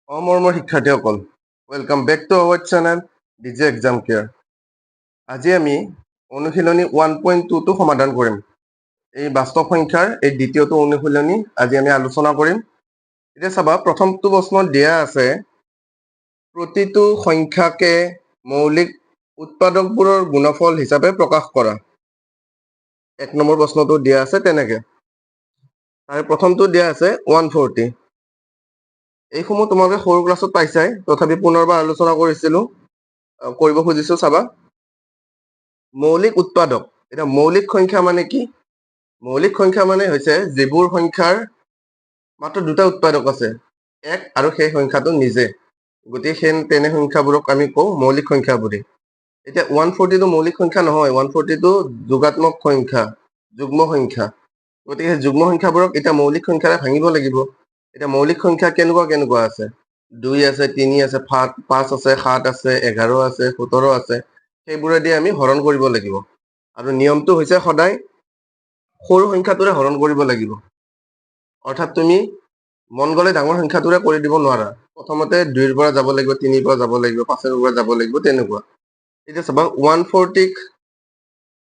অমৰ্মৰ শিক্ষাৰ্থীসকল, welcome back to our channel DJ exam care. আজি আমি অনুশীলনী 1.2টো সমাধান কৰিম। এই বাস্তৱ সংখ্যাৰ এই দ্বিতীয়টো অনুশীলনী আজি আমি আলোচনা কৰিম। এতিয়া চাবা, প্ৰথমটো প্ৰশ্নত দিয়া আছে প্ৰতিটো সংখ্যাকে মৌলিক উৎপাদকবোৰৰ গুণফল হিচাপে প্ৰকাশ কৰা। 1 নম্বৰ প্ৰশ্নটো দিয়া আছে তেনেকে। তাৰে প্ৰথমটো দিয়া আছে 140। এইসমূহ তোমালোকে সৰু ক্লাছত পাইছাই, তথাপি পুনৰবাৰ আলোচনা কৰিব খুজিছো। চাবা, মৌলিক উৎপাদক। এতিয়া মৌলিক সংখ্যা মানে কি? মৌলিক সংখ্যা মানে হৈছে যিবোৰ সংখ্যাৰ মাত্ৰ দুটা উৎপাদক আছে, এক আৰু সেই সংখ্যাটো নিজে। গতিকে তেনে সংখ্যাবোৰক আমি কওঁ মৌলিক সংখ্যা বুলি। এতিয়া 140টো মৌলিক সংখ্যা নহয়, 140টো যোগাত্মক সংখ্যা, যুগ্ম সংখ্যা। গতিকে সেই যুগ্ম সংখ্যাবোৰক এতিয়া মৌলিক সংখ্যাৰে ভাঙিব লাগিব। এতিয়া মৌলিক সংখ্যা কেনেকুৱা আছে? 2 আছে, 3 আছে, 5 আছে, 7 আছে, 11 আছে, 17 আছে। সেইবোৰেদি আমি হৰণ কৰিব লাগিব। আৰু নিয়মটো হৈছে সদায় সৰু সংখ্যাটোৰে হৰণ কৰিব লাগিব। অৰ্থাৎ তুমি মন গ'লে ডাঙৰ সংখ্যাটোৰে কৰি দিব নোৱাৰা। প্ৰথমতে 2ৰ পৰা যাব লাগিব, 3ৰ পৰা যাব লাগিব, 5ৰ পৰা যাব লাগিব, তেনেকুৱা। এতিয়া চাবা, 140ক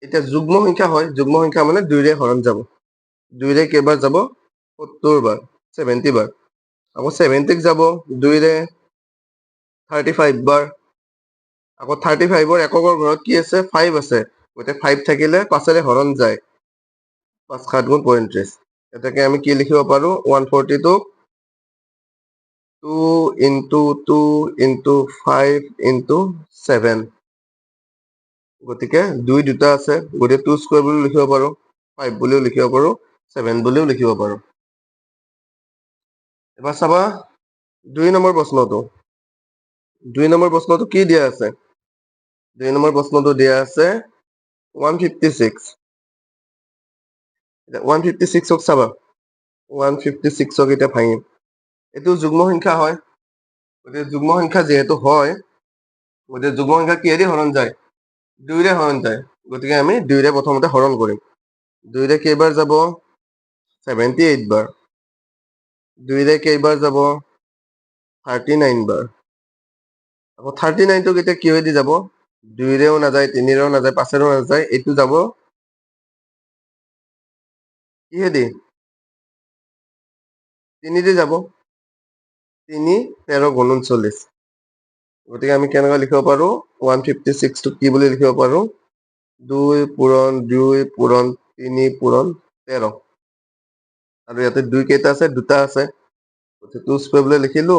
এতিয়া যুগ্ম সংখ্যা হয়। যুগ্ম সংখ্যা মানে 2ৰে হৰণ যাব। 2ৰে কেইবাৰ যাব? 70 বাৰ, 70 বাৰ। আকৌ 70ক যাব 2ৰে 35 বাৰ। আকৌ 35ৰ এককৰ ঘৰত কি আছে? 5 আছে। গতিকে 5 থাকিলে 5ৰে হৰণ যায়। 5 7 গুণ 35। এটাকে আমি কি লিখিব পাৰো? 140টোক 2 into 2 into 5 into 7। গতিকে 2 দুটা আছে, গতিকে 2 স্কোৱাৰ বুলিও লিখিব পাৰো, 5 বুলিও লিখিব পাৰো, 7 বুলিও লিখিব পাৰো। এবাৰ চাবা 2 নম্বৰ প্ৰশ্নটো। 2 নম্বৰ প্ৰশ্নটো কি দিয়া আছে? 2 নম্বৰ প্ৰশ্নটো দিয়া আছে 156। 156ক চাবা, 156ক এতিয়া ভাঙিম। এইটো যুগ্ম সংখ্যা হয়। গতিকে যুগ্ম সংখ্যা যিহেতু হয়, গতিকে যুগ্ম সংখ্যা কিহেদি হৰণ যায়? 2ৰে হৰণ যায়। গতিকে আমি 2ৰে প্ৰথমতে হৰণ কৰিম। 2ৰে কেইবাৰ যাব? 78 বাৰ। 2ৰে কেইবাৰ যাব? 39 বাৰ। আকৌ 39টোক এতিয়া কিহেদি যাব? 2ৰেও নাযায়, 3ৰেও নাযায়, 5ৰেও নাযায়। এইটো যাব কিহেদি? 3 দি যাব। 3 13 গুণ 39। গতিকে আমি কেনেকৈ লিখিব পাৰো? 156টোক কি বুলি লিখিব পাৰো? 2 পূৰণ 2 পূৰণ 3 পূৰণ 13। আৰু ইয়াতে 2 কেইটা আছে? দুটা আছে। গতিকে 2 স্কোৱাৰ বুলি লিখিলো,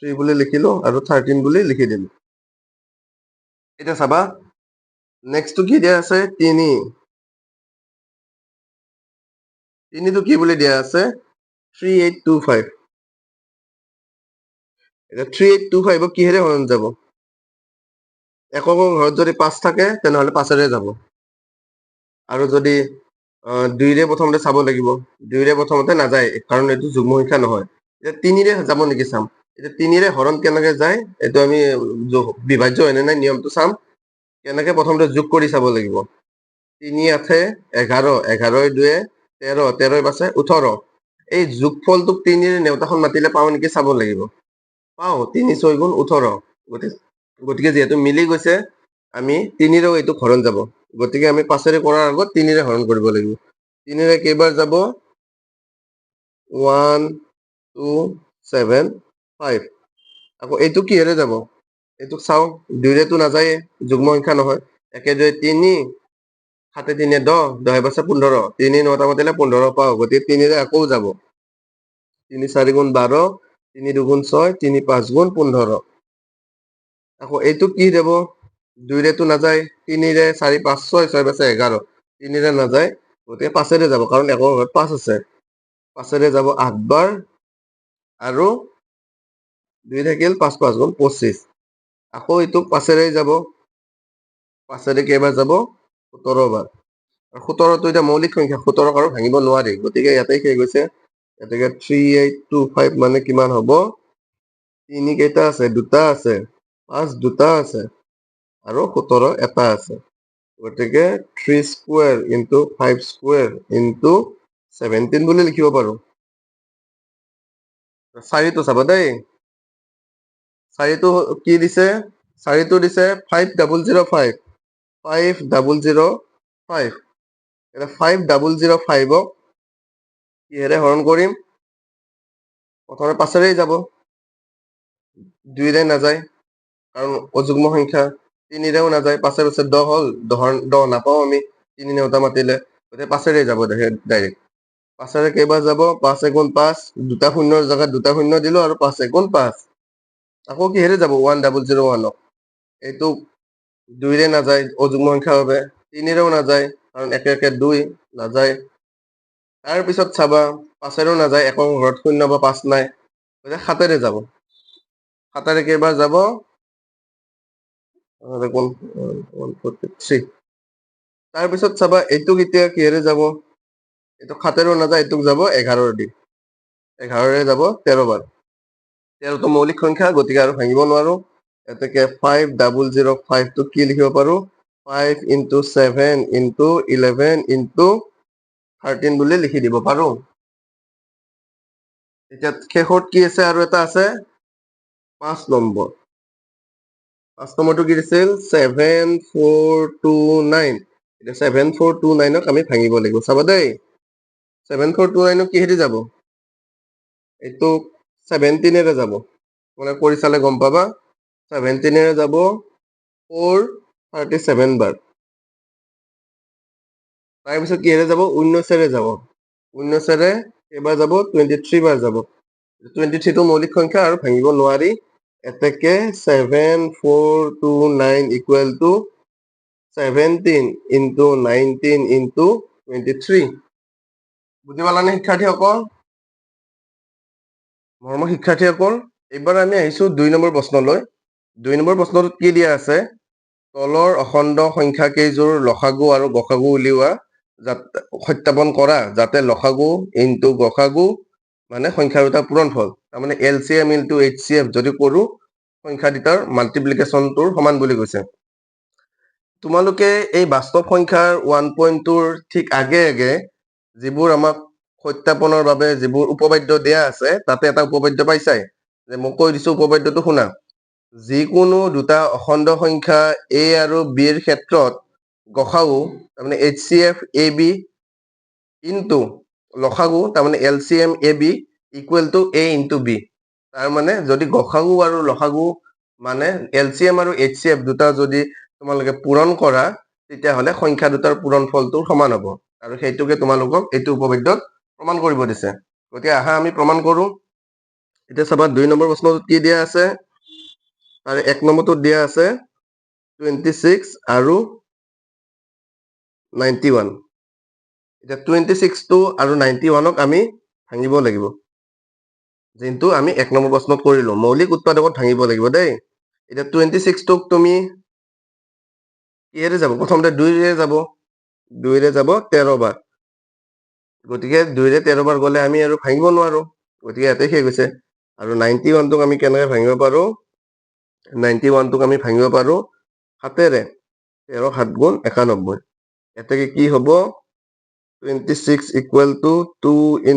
3 বুলি লিখিলো, আৰু 13 বুলি লিখি দিলো। এতিয়া চাবা, নেক্সটটো কি দিয়া আছে? 3। 3টো কি বুলি দিয়া আছে? 3825। এতিয়া 3825ক কিহেৰে হৰণ যাব? এককৰ ঘৰত যদি 5 থাকে তেনেহ'লে 5ৰে যাব। আৰু যদি 2ৰে প্ৰথমতে চাব লাগিব। 2ৰে প্ৰথমতে নাযায়, কাৰণ এইটো যুগ্ম সংখ্যা নহয়। এতিয়া 3ৰে যাব নেকি চাম। এতিয়া 3ৰে হৰণ কেনেকে যায় এইটো আমি বিভাজ্য হয়নে নাই নিয়মটো চাম। কেনেকে প্ৰথমতে যোগ কৰি চাব লাগিব। 3 8 11, 11 2 13, 13 5 18। এই যোগফলটোক 3ৰে নেওতাখন মাতিলে পাওঁ নেকি চাব লাগিব। পাওঁ, 3 6 গুণ 18। গতিকে যিহেতু মিলি গৈছে, আমি 3ৰেও এইটো হৰণ যাব। গতিকে আমি 5ৰে কৰাৰ আগত 3ৰে হৰণ কৰিব লাগিব। 3ৰে কেইবাৰ যাব? 1 2 7 5। আকৌ এইটো কিহেৰে যাব? এইটোক চাওঁ, 2ৰেতো নাযায়ে, যুগ্ম সংখ্যা নহয়। 1 2 3, 7 3 10, 10 5 15। 3 9টা মাতিলে 15 পাওঁ। গতিকে 3ৰে আকৌ যাব। 3 4 গুণ 12, 3 2 গুণ 6, 3 5 গুণ 15। আকৌ এইটো কি যাব? 2ৰেতো নাযায়, 3ৰে 4 5 6, 6 5 11। 3ৰে নাযায়, গতিকে 5ৰে যাব, কাৰণ একৰ ঘৰত 5 আছে। 5ৰে যাব 8 বাৰ, আৰু 2 থাকিল, 5 5 গুণ 25। আকৌ এইটোক 5ৰে যাব। 5ৰে কেইবাৰ যাব? 17 বাৰ। 17টো এতিয়া মৌলিক সংখ্যা, 17ক আৰু ভাঙিব নোৱাৰি। গতিকে ইয়াতে শেষ হৈছে। গতিকে 3825 মানে কিমান হ'ব? 3 কেইটা আছে? দুটা আছে। 5 দুটা আছে, আৰু 17 এটা আছে। গতিকে 3 স্কুৱেৰ ইনটু 5 স্কুৱেৰ ইনটু 17 বুলি লিখিব পাৰো। 4টো চাবা দেই। 4টো কি দিছে 4টো দিছে 5005 5005 এটা 5005ক কিহেৰে হৰণ কৰিম প্ৰথমে 5ৰে যাব 2ৰে নাযায় কাৰণ অযুগ্ম সংখ্যা 3ৰেও নাযায় 5 ৰ 10 হ'ল 10 নাপাওঁ আমি 3 নেওতা মাতিলে গতিকে 5ৰে যাব ডাইৰেক্ট 5ৰে কেইবাৰ যাব 5 × 5 দুটা শূন্যৰ জাগাত দুটা শূন্য দিলো আৰু 5 × 5 আকৌ কিহেৰে যাব 1001ক এইটো 2ৰে নাযায় অযুগ্ম সংখ্যা হবে 3ৰেও নাযায় কাৰণ একে একে 2 নাযায় তাৰপিছত চাবা 5ৰেও নাযায় একৰ ঘৰত 0 বা 5 নাই গতিকে 7ৰে যাব 7ৰে কেইবাৰ যাব 143 তাৰপিছত চাবা এইটো কেতিয়া কিহেৰে যাব এইটো 7ৰেও নাযায় এইটোক যাব 11 দি 11ৰে যাব 13 বাৰ 13টো মৌলিক সংখ্যা গতিকে আৰু ভাঙিব নোৱাৰো এতেকে 5005 টো কি লিখিব পাৰো 5 × 7 × 11 × 13 বুলি লিখি দিব পাৰো এতিয়া শেষত কি আছে আৰু এটা আছে 5 নম্বৰ 5 নম্বৰটো কি দিছিল 7429 এতিয়া 7429ক আমি ভাঙিব লাগিব চাবা দেই 7429ক কিহেদি যাব এইটো 17ৰে যাব মানে কৰি চালে গম পাবা 17ৰে যাব 437 বাৰ তাৰপিছত কিহেৰে যাব 19ৰে যাব 19ৰে কেইবাৰ যাব 23 বাৰ যাব 23টো মৌলিক সংখ্যা আৰু ভাঙিব নোৱাৰি এতেকে 7429 ইকুৱেল টু 17 × 19 × 23 বুজি পালানে শিক্ষাৰ্থীসকল মৰমৰ শিক্ষাৰ্থীসকল এইবাৰ আমি আহিছো 2 নম্বৰ প্ৰশ্নলৈ 2 নম্বৰ প্ৰশ্নটোত কি দিয়া আছে তলৰ অখণ্ড সংখ্যা কেইযোৰ লসাগু আৰু গসাগু উলিওৱা সত্যাপন কৰা যাতে লসাগু ইনটু গসাগু মানে সংখ্যা দুটাৰ পূৰণফল তাৰমানে LCM × HCF যদি কৰো সংখ্যা দুটাৰ মাল্টিপ্লিকেশ্যনটোৰ সমান বুলি কৈছে তোমালোকে এই বাস্তৱ সংখ্যাৰ 1.2ৰ ঠিক আগে আগে যিবোৰ আমাক সত্যাপনৰ বাবে যিবোৰ উপবাদ্য দিয়া আছে তাতে এটা উপবাদ্য পাইছাই যে মই কৈ দিছো উপবাদ্যটো শুনা যিকোনো দুটা অখণ্ড সংখ্যা A আৰু B ৰ ক্ষেত্ৰত গসাগু তাৰমানে HCF AB ইনটু লসাগু তাৰমানে LCM AB equal to A × B তাৰমানে যদি গসাগু আৰু লসাগু মানে LCM আৰু HCF দুটা যদি তোমালোকে পূৰণ কৰা তেতিয়াহ'লে সংখ্যা দুটাৰ পূৰণফলটোৰ সমান হ'ব আৰু সেইটোকে তোমালোকক এইটো উপবাদ্যত প্ৰমাণ কৰিব দিছে গতিকে আহা আমি প্ৰমাণ কৰো এতিয়া চাবা 2 নম্বৰ প্ৰশ্নটোত কি দিয়া আছে আৰু 1 নম্বৰটোত দিয়া আছে 26 আৰু 91 এতিয়া 26টো আৰু 91ক আমি ভাঙিব লাগিব যোনটো আমি 1 নম্বৰ প্ৰশ্নত কৰিলো মৌলিক উৎপাদকত ভাঙিব লাগিব দেই এতিয়া 26টোক তুমি কিহেৰে যাব প্ৰথমতে 2ৰে যাব 2ৰে যাব 13 বাৰ গতিকে 2ৰে 13 বাৰ গ'লে আমি আৰু ভাঙিব নোৱাৰো গতিকে ইয়াতে শেষ হৈছে আৰু 91টোক আমি কেনেকৈ ভাঙিব পাৰো 91টোক আমি ভাঙিব পাৰো 7ৰে 13 7 গুণ 91 এতেকে কি হ'ব 26 ইকুৱেল টু 2 ×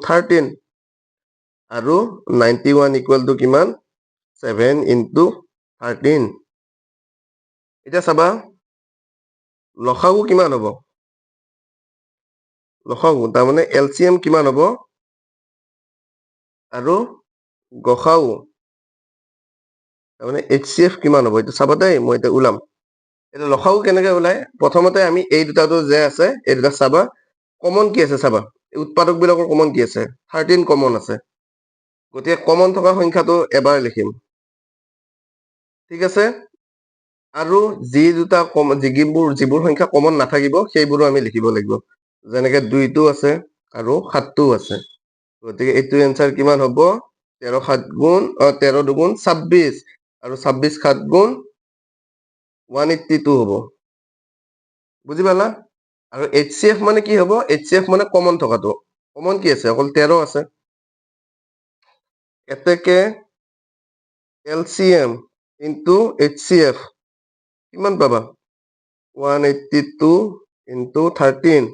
13 আৰু 91 ইকুৱেল টু কিমান 7 × 13 এতিয়া চাবা লসাগু কিমান হ'ব লসাগু তাৰমানে LCM কিমান হ'ব আৰু গসাগু তাৰমানে HCF কিমান হ'ব এইটো চাবা দেই মই এতিয়া ওলাম এটা লসাগু কেনেকে ওলাই প্ৰথমতে আমি এই দুটাটো যে আছে এই দুটা চাবা কমন কি আছে চাবা উৎপাদক বিলাকৰ কমন কি আছে 13 কমন আছে গতিকে কমন থকা সংখ্যাটো এবাৰ লিখিম ঠিক আছে আৰু যি দুটা যিবোৰ সংখ্যা কমন নাথাকিব সেইবোৰো আমি লিখিব লাগিব যেনেকে 2টো আছে আৰু 7টো আছে গতিকে এইটো এনসাৰ কিমান হ'ব 13 7 গুণ 13 2 গুণ 26 আৰু 26 7 গুণ 182 হ'ব বুজি পালা আৰু HCF মানে কি হ'ব HCF মানে কমন থকাটো কমন কি আছে অকল 13 আছে এতেকে LCM into HCF কিমান পাবা 182 into 13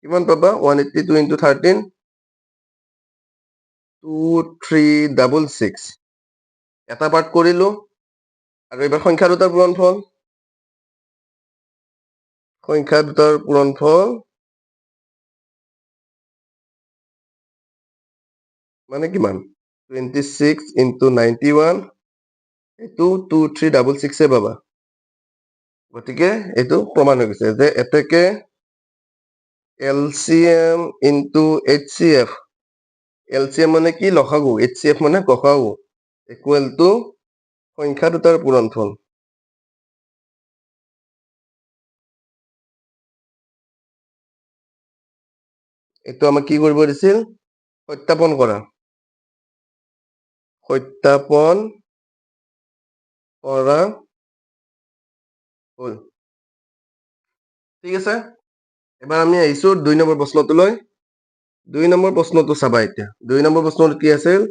কিমান পাবা 182 into 13 2366 এটা পাৰ্ট কৰিলো আৰু এইবাৰ সংখ্যা দুটাৰ পূৰণফল মানে কিমান 26 into 91 এইটো 2366 পাবা গতিকে এইটো প্ৰমাণ হৈ গৈছে যে এতেকে LCM into HCF LCM মানে কি লসাগু HCF মানে গসাগু ইকুৱেল টু সংখ্যা দুটাৰ পূৰণফল এইটো আমাক কি কৰিব দিছিল সত্যাপন কৰা হ'ল ঠিক আছে এবাৰ আমি আহিছো 2 নম্বৰ প্ৰশ্নটোলৈ 2 নম্বৰ প্ৰশ্নটো চাবা এতিয়া 2 নম্বৰ প্ৰশ্নটো কি আছিল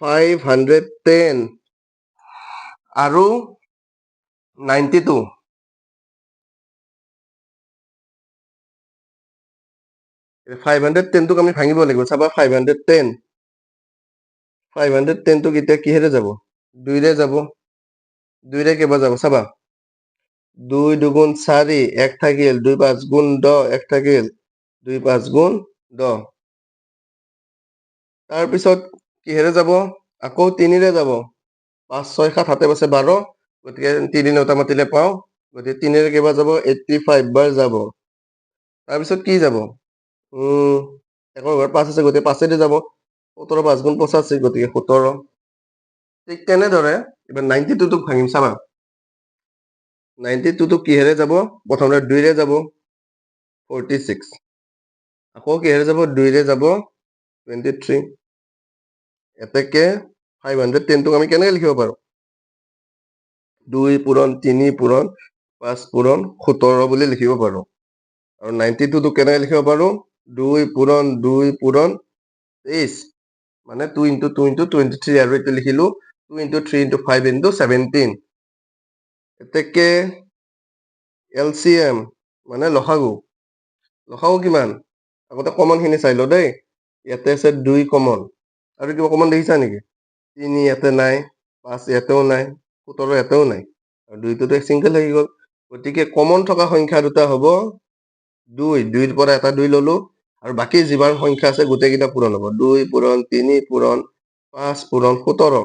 510 আৰু 92 510 টোক আমি ভাঙিব লাগিব চাবা 510 টোক এতিয়া কিহেৰে যাব 2 ৰে যাব 2 ৰে কেইবাৰ যাব চাবা 2 দুগুণ 4 1 থাকিল 2 5 গুণ 10 1 থাকিল 2 5 গুণ 10 তাৰপিছত কিহেৰে যাব আকৌ 3 ৰে যাব 5 6 7 7 আছে 12 গতিকে 3 9টা মাতিলে পাওঁ গতিকে 3 ৰে কেইবাৰ যাব 85 বাৰ যাব তাৰপিছত কি যাব একৰ ঘৰত 5 আছে গতিকে 5 ৰে যাব 17 5 গুণ 85 গতিকে 17 ঠিক তেনেদৰে এবাৰ 92 টোক ভাঙিম চাবা 92 টোক কিহেৰে যাব প্ৰথমতে 2 ৰে যাব 46 আকৌ কিহেৰে যাব 2 ৰে যাব 23 এতেকে 510 টোক আমি কেনেকৈ লিখিব পাৰো 2 পূৰণ 3 পূৰণ 5 পূৰণ 17 বুলি লিখিব পাৰো আৰু 92 টোক কেনেকৈ লিখিব পাৰো 2 পূৰণ 2 পূৰণ 23 মানে 2 into 2 into 23 আৰু এইটো লিখিলো 2 into 3 into 5 into 17 এতেকে LCM মানে লসাগু কিমান আগতে কমন খিনি চাই লো দেই ইয়াতে আছে 2 কমন আৰু কিবা কমন দেখিছা নেকি 3 ইয়াতে নাই 5 ইয়াতেও নাই 17 ইয়াতেও নাই আৰু 2 টোতো সিঙ্গেল হৈ গ'ল গতিকে কমন থকা সংখ্যা দুটা হ'ব 2 2 ৰ পৰা এটা 2 ললো আৰু বাকি যিবাৰ সংখ্যা আছে গোটেইকেইটা পূৰণ হ'ব 2 পূৰণ 3 পূৰণ 5 পূৰণ 17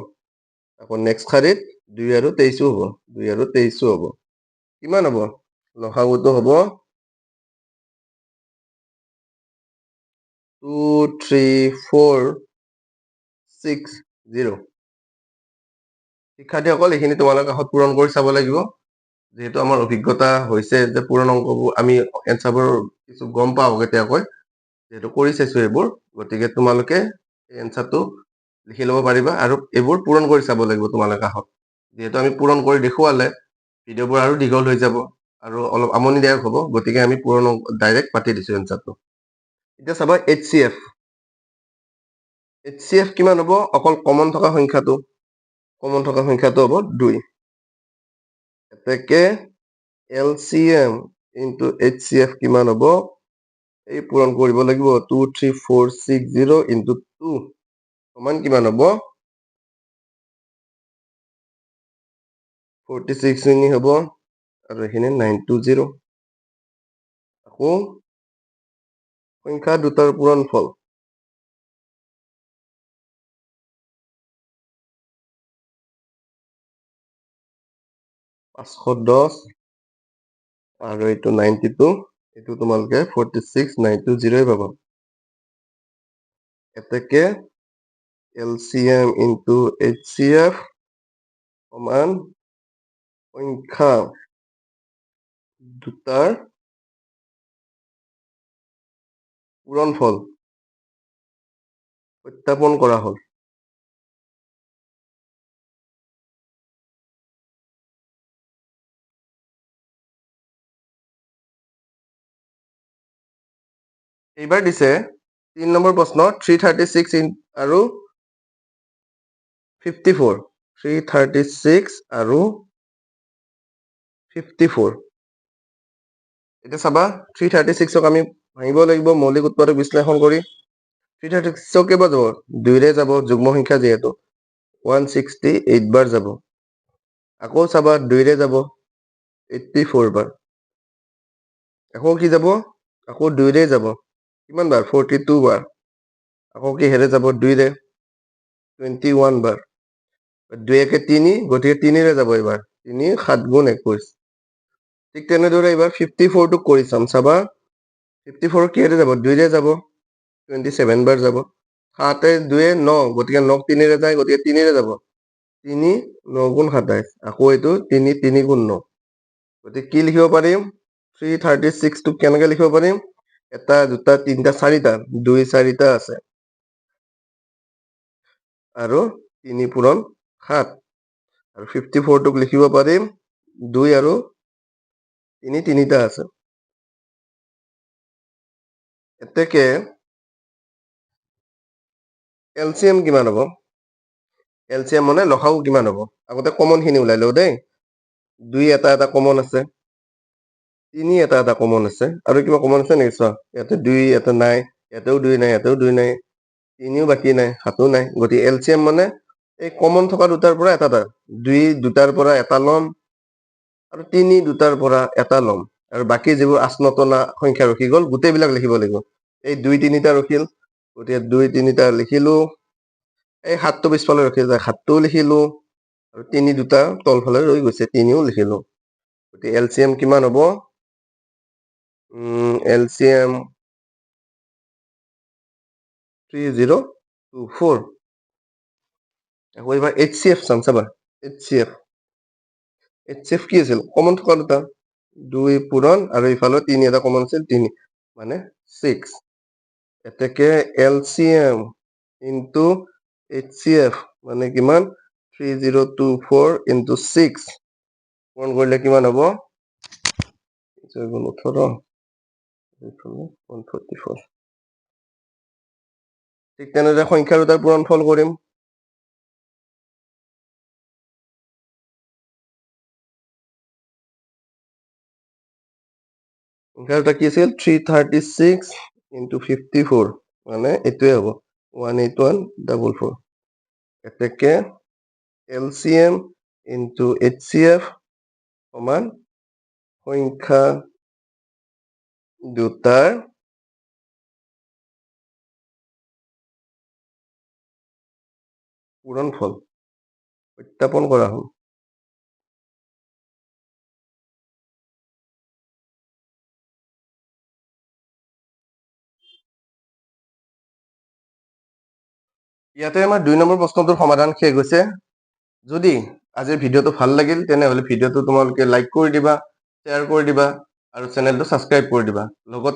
আকৌ নেক্সট শাৰীত 2 আৰু 23 হ'ব 2 আৰু 23 হ'ব কিমান হ'ব লসাগুটো হ'ব 23460 শিক্ষাৰ্থীসকল এইখিনি তোমালোকে কাষত পূৰণ কৰি চাব লাগিব যেহেতু আমাৰ অভিজ্ঞতা হৈছে যে পূৰণ অংকবোৰ আমি এনচাৰবোৰ কিছু গম পাওঁ কেতিয়াকৈ যেহেতু কৰি চাইছো এইবোৰ গতিকে তোমালোকে এই এনচাৰটো লিখি ল'ব পাৰিবা আৰু এইবোৰ পূৰণ কৰি চাব লাগিব তোমালোকে কাষত যেহেতু আমি পূৰণ কৰি দেখুৱালে ভিডিঅ'বোৰ আৰু দীঘল হৈ যাব আৰু অলপ আমনিদায়ক হ'ব গতিকে আমি পূৰণ ডাইৰেক্ট পাতি দিছো এনচাৰটো এতিয়া চাবা HCF কিমান হ'ব অকল কমন থকা সংখ্যাটো হ'ব 2 এতেকে LCM into HCF কিমান হ'ব এই পূৰণ কৰিব লাগিব 23460 into 2 সমান কিমান হ'ব 46 খিনি হ'ব আৰু এখানে 920 আকৌ সংখ্যা দুটাৰ পূৰণফল 510 আৰু এইটো 92 এইটো তোমালোকে 46920 পাবা এতেকে LCM into HCF সমান সংখ্যা দুটাৰ পূৰণফল সত্যাপন কৰা হ'ল এইবাৰ দিছে 3 নম্বৰ প্ৰশ্ন 336 আৰু 54 336 আৰু 54 এতিয়া চাবা 336ক আমি ভাঙিব লাগিব মৌলিক উৎপাদক বিশ্লেষণ কৰি 336 কেইবাৰ যাব 2 ৰে যাব যুগ্ম সংখ্যা যিহেতু 168 বাৰ যাব। আকৌ চাবা 2ৰে যাব 84 বাৰ। আকৌ কি যাব? আকৌ 2ৰে যাব কিমান বাৰ? 42 বাৰ। আকৌ কিহেৰে যাব? 2ৰে 21 বাৰ। 2 একে 3, গতিকে 3ৰে যাব এইবাৰ। 3 7 গুণ 21। ঠিক তেনেদৰে এইবাৰ 54টোক কৰি চাম। চাবা 54 কিহেৰে যাব? 2ৰে যাব 27 বাৰ যাব। 7 2 9, গতিকে 9 3ৰে যায়, গতিকে 3ৰে যাব। 3 9 গুণ 27। আকৌ এইটো 3 3 গুণ 9। গতিকে কি লিখিব পাৰিম? 336টোক কেনেকে লিখিব পাৰিম? 1 2 3 4টা 2 4টা আছে আৰু 3 পূৰণ 7। আৰু 54টোক লিখিব পাৰিম 2 আৰু 3 3টা আছে। এতেকে এলচিএম কিমান হ'ব? এলচিএম মানে লসাগু কিমান হ'ব? আগতে কমনখিনি ওলাই লওঁ দেই। 2 এটা এটা কমন আছে, 3 এটা এটা কমন আছে, আৰু কিবা কমন আছে নেকি? চোৱা, ইয়াতে 2 ইয়াতে নাই, ইয়াতেও 2 নাই, ইয়াতেও 2 নাই, 3ও বাকী নাই, 7ও নাই। গতিকে এলচিএম মানে এই কমন থকা দুটাৰ পৰা এটা এটা। 2 দুটাৰ পৰা এটা ল'ম আৰু 3 দুটাৰ পৰা এটা ল'ম, আৰু বাকী যিবোৰ আচনতনা সংখ্যা ৰখি গ'ল গোটেইবিলাক লিখিব লাগিব। এই 2 3টা ৰখিল, গতিকে 2 3টা লিখিলো। এই 7টো পিছফালে ৰখি যায়, 7টোও লিখিলো, আৰু 3 দুটা তলফালে ৰৈ গৈছে, 3ও লিখিলো। গতিকে এলচিএম কিমান হ'ব? এলচিএম 3024। আকৌ এইবাৰ HCF চাম। চাবা HCF কি আছিল? কমন থকা দুটা 2 পূৰণ আৰু ইফালে 3 এটা কমন আছিল, 3 মানে 6। এতেকে এলচিএম ইনটু HCF মানে কিমান? 3024 ইনটু 6 পূৰণ কৰিলে কিমান হ'ব? 18 144। ঠিক তেনেদৰে সংখ্যা দুটাৰ পূৰণফল কৰিম। সংখ্যা দুটা কি আছিল? 336 ইনটু 54 মানে এইটোৱে হ'ব 18144। এতেকে এলচিএম ইনটু HCF সমান সংখ্যা দুটাৰ পূৰণফল সত্যাপন কৰা হ'ল। ইয়াতে আমাৰ 2 নম্বৰ প্ৰশ্নটোৰ সমাধান শেষ হৈছে। যদি আজিৰ ভিডিঅ'টো ভাল লাগিল তেনেহ'লে ভিডিঅ'টো তোমালোকে লাইক কৰি দিবা, শ্বেয়াৰ কৰি দিবা আৰু চেনেলটো ছাবস্ক্ৰাইব কৰি দিবা। লগত